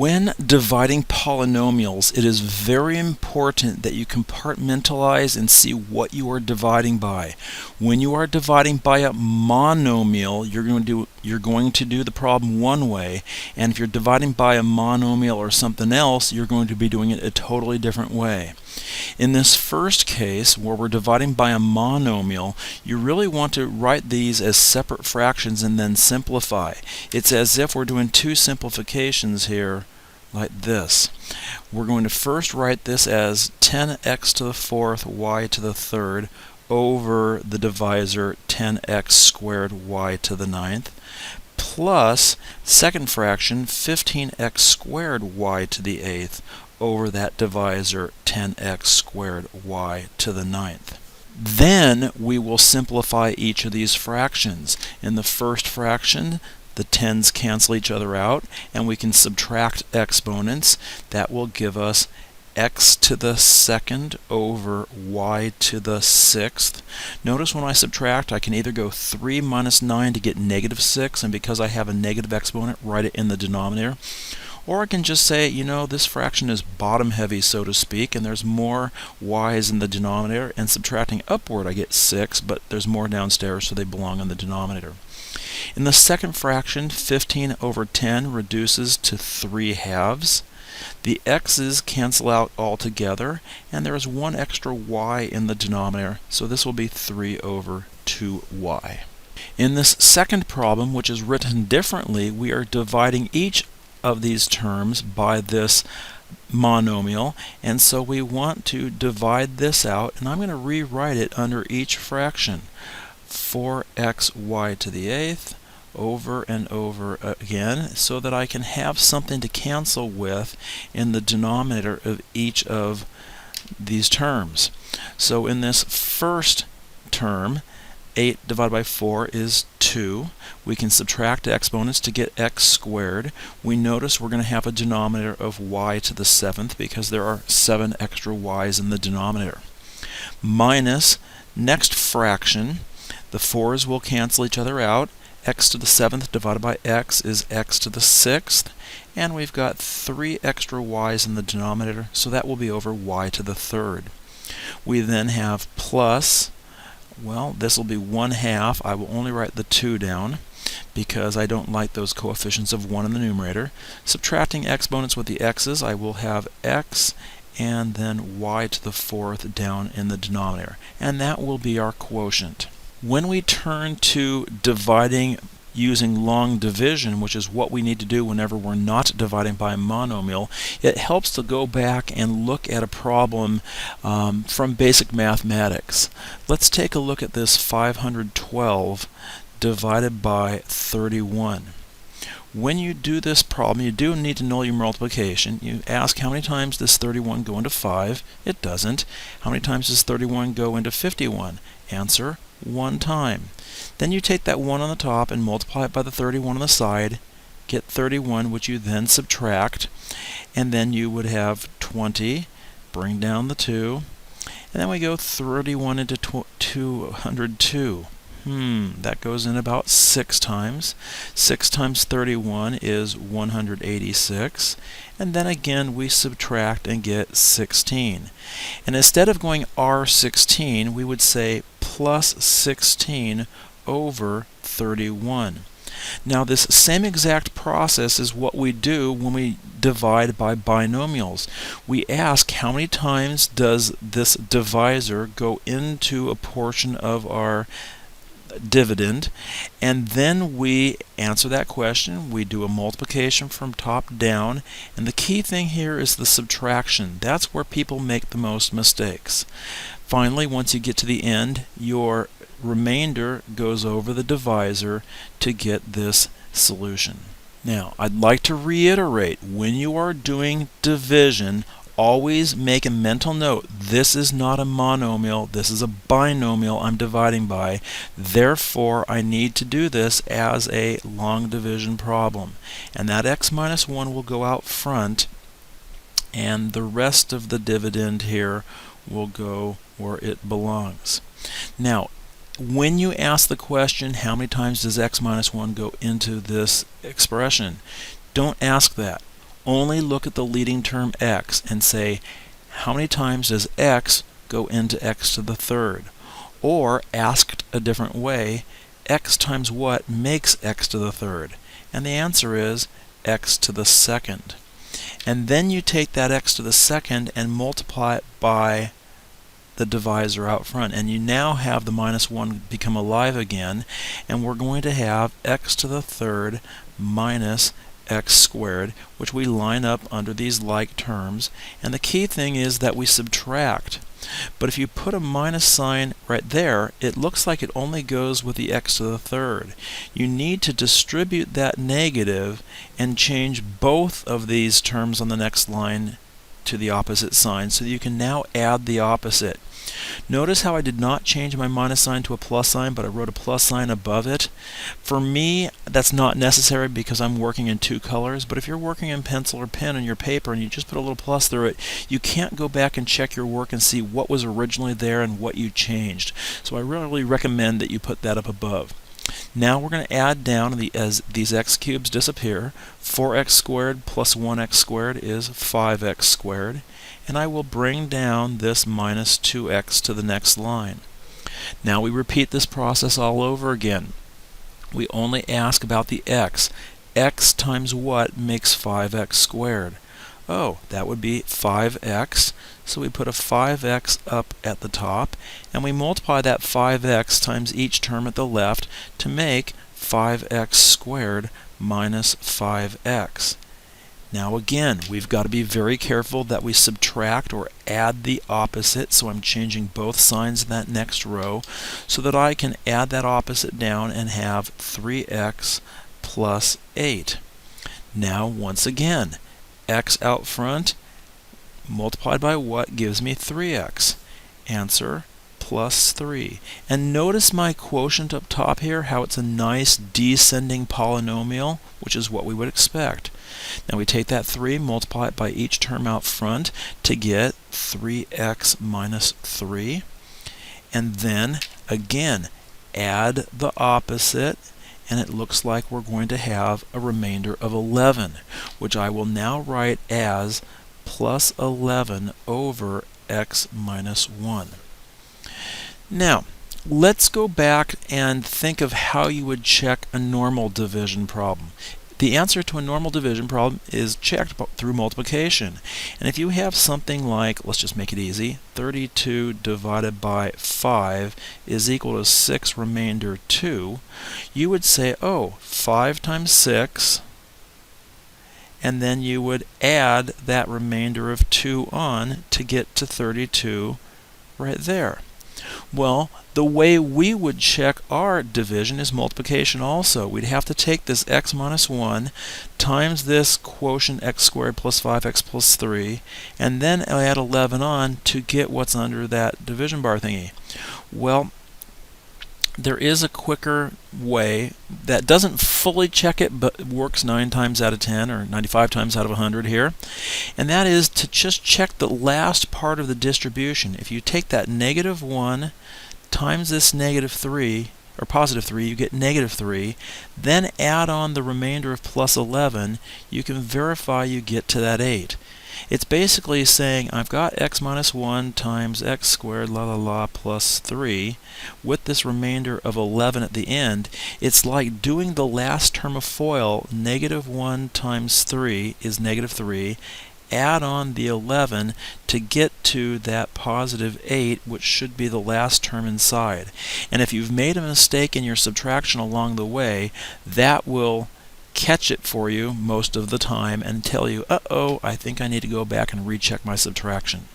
When dividing polynomials, it is very important that you compartmentalize and see what you are dividing by. When you are dividing by a monomial, you're going to do the problem one way, and if you're dividing by a monomial or something else, you're going to be doing it a totally different way. In this first case, where we're dividing by a monomial, you really want to write these as separate fractions and then simplify. It's as if we're doing two simplifications here, like this. We're going to first write this as 10x to the fourth y to the third over the divisor 10x squared y to the ninth, plus second fraction 15x squared y to the eighth over that divisor 10x squared y to the ninth. Then we will simplify each of these fractions. In the first fraction, the 10's cancel each other out, and we can subtract exponents. That will give us x to the second over y to the sixth. Notice when I subtract, I can either go 3 minus 9 to get negative 6, and because I have a negative exponent, write it in the denominator. Or I can just say, you know, this fraction is bottom heavy, so to speak, and there's more y's in the denominator, and subtracting upward I get 6, but there's more downstairs, so they belong in the denominator. In the second fraction, 15 over 10 reduces to 3 halves. The x's cancel out altogether, and there is one extra y in the denominator, so this will be 3 over 2y. In this second problem, which is written differently, we are dividing each of these terms by this monomial, and so we want to divide this out, and I'm going to rewrite it under each fraction. 4xy to the eighth over and over again, so that I can have something to cancel with in the denominator of each of these terms. So in this first term, 8 divided by 4 is 2. We can subtract exponents to get x squared. We notice we're going to have a denominator of y to the seventh because there are 7 extra y's in the denominator. Minus, next fraction, the 4's will cancel each other out. X to the seventh divided by x is x to the sixth, and we've got 3 extra y's in the denominator, so that will be over y to the third. We then have plus, well, this will be 1/2. I will only write the 2 down because I don't like those coefficients of 1 in the numerator. Subtracting exponents with the x's, I will have x and then y to the fourth down in the denominator, and that will be our quotient. When we turn to dividing using long division, which is what we need to do whenever we're not dividing by a monomial, it helps to go back and look at a problem from basic mathematics. Let's take a look at this 512 divided by 31. When you do this problem, you do need to know your multiplication. You ask, how many times does 31 go into 5? It doesn't. How many times does 31 go into 51? Answer, 1 time. Then you take that 1 on the top and multiply it by the 31 on the side, get 31, which you then subtract, and then you would have 20, bring down the 2, and then we go 31 into 202. That goes in about 6 times. 6 times 31 is 186. And then again we subtract and get 16. And instead of going R16, we would say plus 16 over 31. Now this same exact process is what we do when we divide by binomials. We ask, how many times does this divisor go into a portion of our dividend, and then we answer that question. We do a multiplication from top down, and the key thing here is the subtraction. That's where people make the most mistakes. Finally, once you get to the end, your remainder goes over the divisor to get this solution. Now, I'd like to reiterate, when you are doing division, always make a mental note. This is not a monomial, this is a binomial I'm dividing by. Therefore, I need to do this as a long division problem. And that x minus 1 will go out front, and the rest of the dividend here will go where it belongs. Now, when you ask the question, how many times does x minus 1 go into this expression? Don't ask that. only look at the leading term x and say, how many times does x go into x to the third? Or, asked a different way, x times what makes x to the third? And the answer is x to the second. And then you take that x to the second and multiply it by the divisor out front, and you now have the minus 1 become alive again, and we're going to have x to the third minus x squared, which we line up under these like terms. And the key thing is that we subtract. But if you put a minus sign right there, it looks like it only goes with the x to the third. You need to distribute that negative and change both of these terms on the next line to the opposite sign, so that you can now add the opposite. Notice how I did not change my minus sign to a plus sign, but I wrote a plus sign above it. For me, that's not necessary because I'm working in two colors, but if you're working in pencil or pen on your paper and you just put a little plus through it, you can't go back and check your work and see what was originally there and what you changed. So I really recommend that you put that up above. Now we're going to add down as these x cubes disappear. 4x squared plus 1x squared is 5x squared. And I will bring down this minus 2x to the next line. Now we repeat this process all over again. We only ask about the x. X times what makes 5x squared? Oh, that would be 5x. So we put a 5x up at the top, and we multiply that 5x times each term at the left to make 5x squared minus 5x. Now again, we've got to be very careful that we subtract or add the opposite, so I'm changing both signs in that next row so that I can add that opposite down and have 3x plus 8. Now once again, x out front multiplied by what gives me 3x? Answer, plus 3. And notice my quotient up top here, how it's a nice descending polynomial, which is what we would expect. Now we take that 3, multiply it by each term out front to get 3x minus 3. And then, again, add the opposite, and it looks like we're going to have a remainder of 11, which I will now write as plus 11 over x minus 1. Now, let's go back and think of how you would check a normal division problem. The answer to a normal division problem is checked through multiplication. And if you have something like, let's just make it easy, 32 divided by 5 is equal to 6 remainder 2, you would say, oh, 5 times 6, and then you would add that remainder of 2 on to get to 32 right there. Well, the way we would check our division is multiplication also. We'd have to take this x minus 1 times this quotient x squared plus 5x plus 3, and then add 11 on to get what's under that division bar thingy. Well, there is a quicker way that doesn't fully check it but works 9 times out of 10 or 95 times out of 100 here, and that is to just check the last part of the distribution. If you take that negative 1 times this negative 3 or positive 3, you get negative 3, then add on the remainder of plus 11, you can verify you get to that 8. It's basically saying I've got x minus 1 times x squared plus 3 with this remainder of 11 at the end. It's like doing the last term of FOIL. Negative 1 times 3 is negative 3. Add on the 11 to get to that positive 8, which should be the last term inside. And if you've made a mistake in your subtraction along the way, that will catch it for you most of the time and tell you, uh-oh, I think I need to go back and recheck my subtraction.